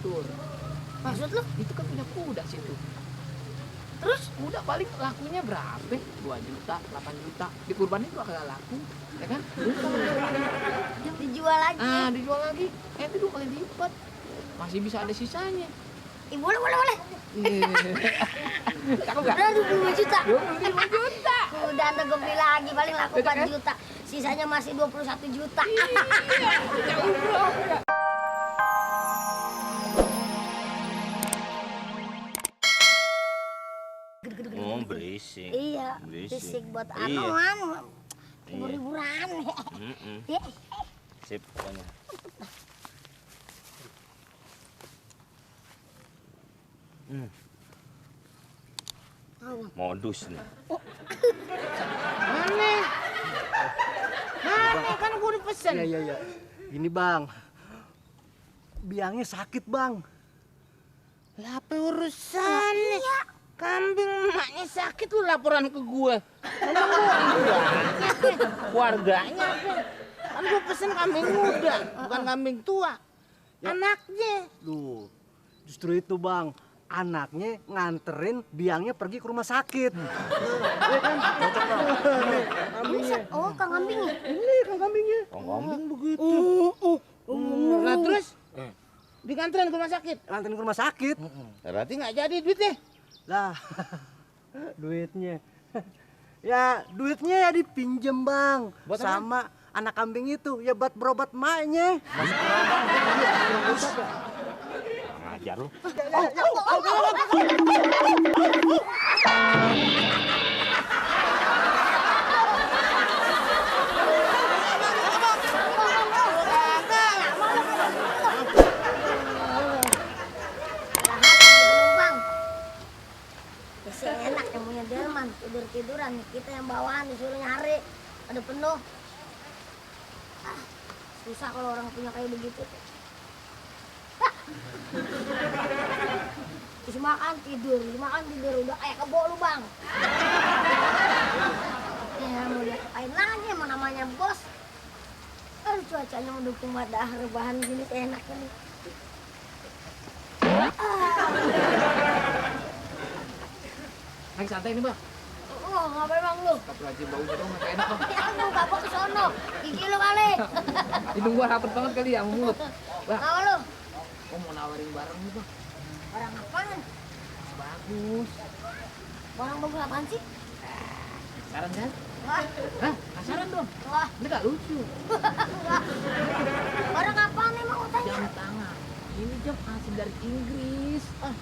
diatur. Maksud lu? Itu kan punya kuda situ. Terus? Kuda paling lakunya berapa? 2 juta, 8 juta. Di kurban itu agak laku, ya kan? Dijual lagi. Ah, dijual lagi. Itu 2 kali lipat. Masih bisa ada sisanya. Boleh, boleh, boleh. Cakep gak? Udah 25 juta. 25 juta. Udah anda gue beli lagi paling laku Betul, 4 kan? juta. Sisanya masih 21 juta. Iya, umroh. Oh, berisik. Iya, Berisik. fisik buat Iya. anuan. Iya. Hibur-hiburan. Mm-mm. Ya. Sip pokoknya. Modus nih. Mana? Mana kan gua udah pesen. Iya. Ini bang, biangnya sakit bang. Lah apa urusannya? Kambing emaknya sakit lu laporan ke gue. Emang gua keluarganya apa? Kan gua pesen kambing muda, bukan kambing tua. Anaknya. Duh, justru itu bang, anaknya nganterin biangnya pergi ke rumah sakit. Iya kan? Cocok bang. Kambingnya. Oh, Kang Kambing ya? Ini kan kambingnya. Kambing begitu. Nah terus dikanterin ke rumah sakit. Nganterin ke rumah sakit. Berarti nggak jadi duitnya. Lah, duitnya. Ya, duitnya ya dipinjem bang. Buat apa? Sama anak kambing itu, ya buat berobat maknya. Ngajar lu. Bang. Masih enak yang punya delman, tidur-tiduran. Kita yang bawaan disuruh nyari. Ada penuh. Ah, susah kalau orang punya kayak begitu. Terus makan tidur, udah kayak kebo lu bang. Ya mau diapain lagi emang namanya bos. Aduh cuacanya mendukung madah rebahan gini enaknya nih. Naik santai nih bang. Oh ngapain bang lu? Astagfirullahaladzim, baunya dong nggak enak bang. Ya lu gabok ke sono, gigi lu kali. Hidung gua rapet banget kali ya, mulut. Bang, Mau lu? gua mau nawarin barang nih bang. Orang apaan? Bagus. Orang bagus apaan sih? Saran kan? Wah, Hah? Pasaran dong. wah, Ini gak lucu. enggak. Orang apaan emang mau tanya? Jam tangan. Ini jam asli dari Inggris. Hah?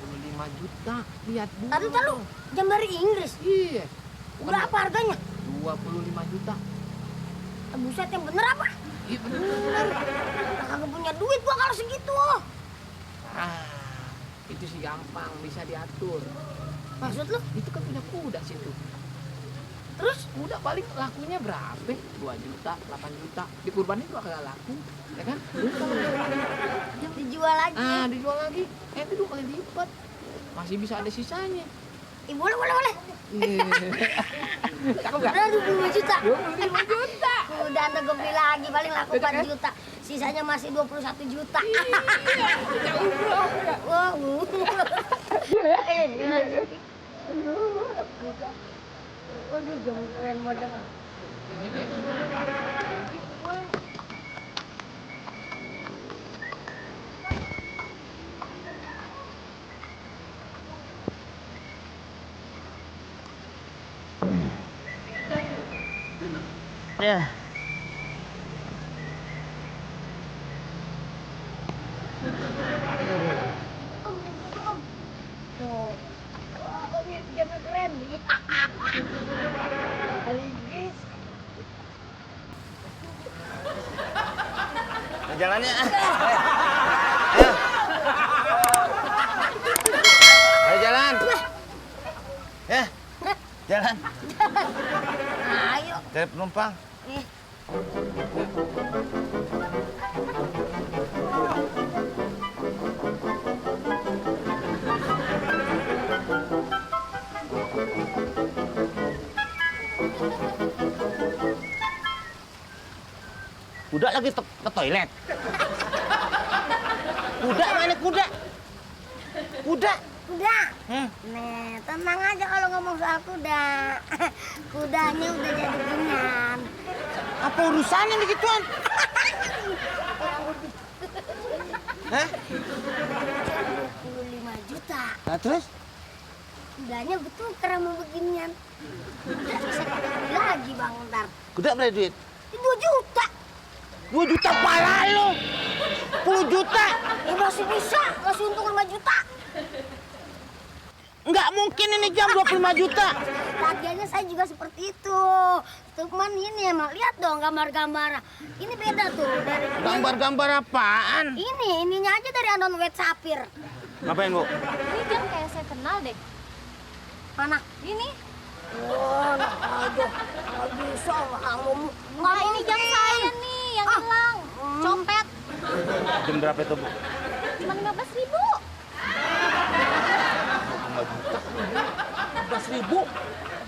25 juta. Lihat dulu. Tahu, jam dari Inggris. Iya. Berapa harganya? 25 juta. Buset yang bener apa? Iya bener. Kagak punya duit gua kalau segitu. Ah, itu sih gampang, bisa diatur. Maksud lu? Itu kan punya kuda situ. Terus? Kuda paling lakunya berapa? 2 juta, 8 juta. Di kurban itu agak laku, ya kan? Dijual lagi. Ah, dijual lagi. Itu 2 kali lipat. Masih bisa ada sisanya. Boleh, boleh, boleh. Cakep gak? Udah 25 juta. 25 juta. Udah anda gue beli lagi paling laku Betul, 4 kan? juta. Sisanya masih 21 juta. Iya, umroh. Wah, Waduh, jamu keren model. Ya. Tuh. Wah, ini jamu keren nih. Aligis. Jalannya. Ayo. Ayo jalan. Ya. Jalan. Ayo. Cari penumpang. Nih. Udah lagi ke toilet. Kuda mana kuda? Kuda. Kuda. Hmm. Nih, tenang aja kalau ngomong soal kuda. Kudanya udah jadi ginian. Apa urusannya begituan? Hah? 25 juta. Nah terus? Kudanya betul karena mau beginian. Udah bisa kembali lagi bang ntar. Kuda berapa duit? 2 juta. 2 juta pala lo. 10 juta. Masih bisa, masih untung 5 juta. Nggak mungkin ini jam 25 juta. Tagihannya saya juga seperti itu. Cuman ini emang lihat dong gambar-gambar. Ini beda tuh dari ini. Gambar-gambar apaan? Ininya aja dari Anon Wet Sapir. Ngapain, Bu? Ini jam kayak saya kenal deh. Mana? Ini. Oh, aduh, nggak bisa kamu. Nah, ini jam saya nih yang hilang. Copet. Jam berapa itu, Bu? Cuma 15.000. 15.000.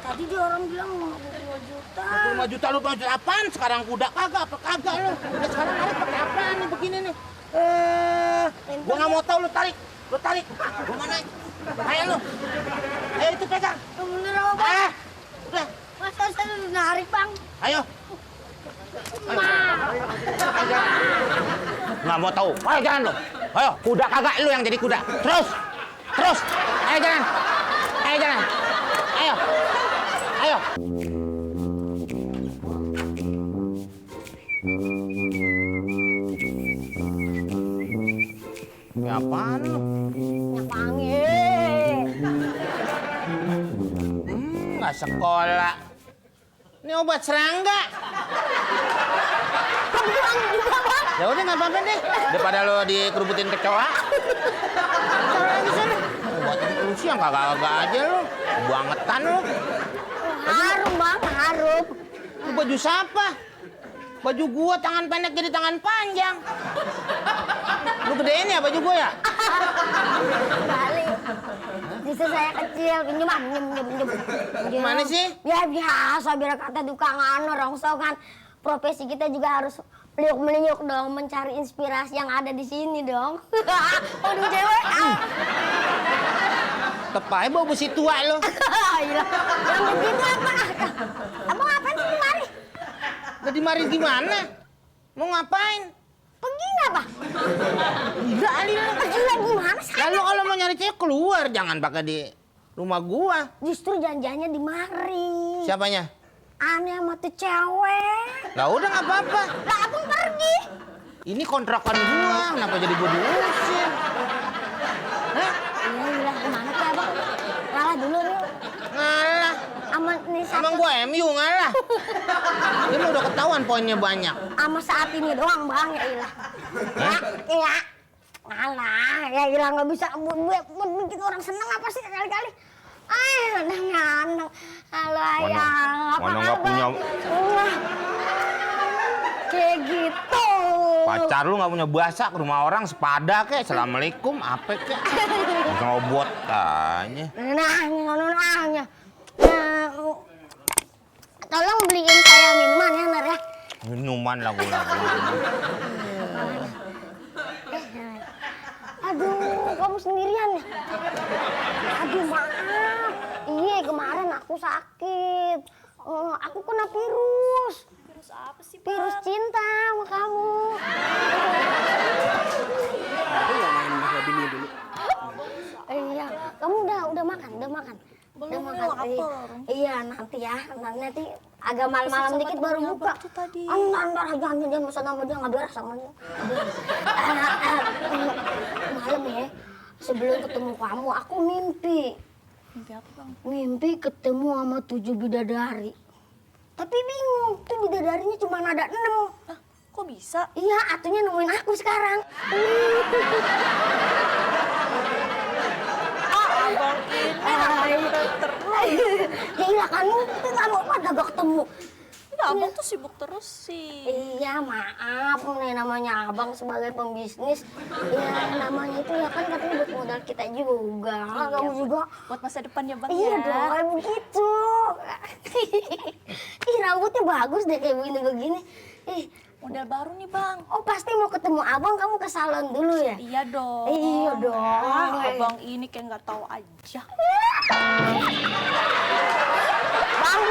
Tadi dia orang bilang 25 juta. 25 juta lu pakai apaan? Sekarang kuda kagak apa kagak lu? Ya sekarang ada pakai apaan nih begini nih? Gua nggak mau tahu lu tarik. Lu tarik. Gua mana? Ayo lu. Ayo itu pegang. Bener apa bang? Udah. Masa saya udah narik bang? Ayo. Nggak mau tahu. Ayo jalan lu. Ayo, kuda kagak lu yang jadi kuda. Terus. Terus. Ayo jalan. Ayo jalan. Ayo. Ayo. Ini apaan lu? Minyak angin. Nggak sekolah. Ini obat serangga. Ya udah nggak apa-apa deh. Daripada lo dikerubutin kecoa. Cara di sana. Buat lu sih yang kagak-kagak aja lo. Bangetan lo. Harum bang, harum. Itu baju siapa? Baju gua tangan pendek jadi tangan panjang. Lu gedein ya baju gua ya? Balik. Justru saya kecil, pinjem. Gimana sih? Ya biasa, biar kata tukang orang so kan. Profesi kita juga harus meliuk-meliuk dong, mencari inspirasi yang ada di sini dong. Waduh cewek. Tepai bau besi tua lo. Iya. Yang begitu apa? Abang ngapain sih kemari? Udah dimari gimana? Mau ngapain? Pergi nggak, Pak? Gila Ali lo. Pergi gimana sih? Lalu kalau mau nyari cewek keluar, jangan pakai di rumah gua. Justru janjiannya di mari. Siapanya? Aneh sama tuh cewek. Lah udah nggak apa-apa. Lah abang pergi. Ini kontrakan gua, kenapa jadi gua diusir? Hah? Iya, kemana tuh abang? Ngalah dulu nih. Ngalah. Sama nih Emang satu. gua MU ngalah. Ini udah ketahuan poinnya banyak. Sama saat ini doang bang, ya ilah. Ya. Ngalah, ya ilah nggak bisa buat bikin orang seneng apa sih kali-kali. Nandang. Halo ayang, apa mana nggak kabar? punya- Wah, kayak gitu. Pacar lu nggak punya bahasa ke rumah orang sepada kek, assalamualaikum, apa kek? Ngobot tanya. Nanya. Tolong beliin saya minuman ya, Nar ya. Minuman lagu-lagu. Aduh, kamu sendirian ya? Aduh, maaf. Iya, kemarin aku sakit. Aku kena virus. Virus apa sih, Bang? Virus cinta sama kamu. Aku nggak main sama bini dulu. Iya, kamu udah makan? Belum, Udah makan. lapar. Iya, nanti ya. Nanti agak malam-malam Sama dikit baru temennya buka. Abang tuh tadi. Ntar aja dia masa nama dia nggak beres sama dia. Malam ya, sebelum ketemu kamu, aku mimpi. Mimpi apa, Bang? Mimpi ketemu sama 7 bidadari. Tapi bingung, tuh bidadarinya cuma ada 6. Hah, kok bisa? Iya, atunya nemuin aku sekarang. Abang ini Ya iya kan, itu kamu pada gak ketemu. ya, abang tuh sibuk terus sih. Iya, maaf nih namanya abang sebagai pembisnis. Ya namanya itu ya kan katanya buat modal kita juga. Kamu juga. Buat masa depan ya, Bang, Iya ya. dong, kayak begitu. Ih, rambutnya bagus deh kayak begini-begini. Ih, Model baru nih bang. Oh pasti mau ketemu abang, kamu ke salon dulu ya? Iya dong. Iya dong. Abang ini kayak nggak tahu aja. Bang,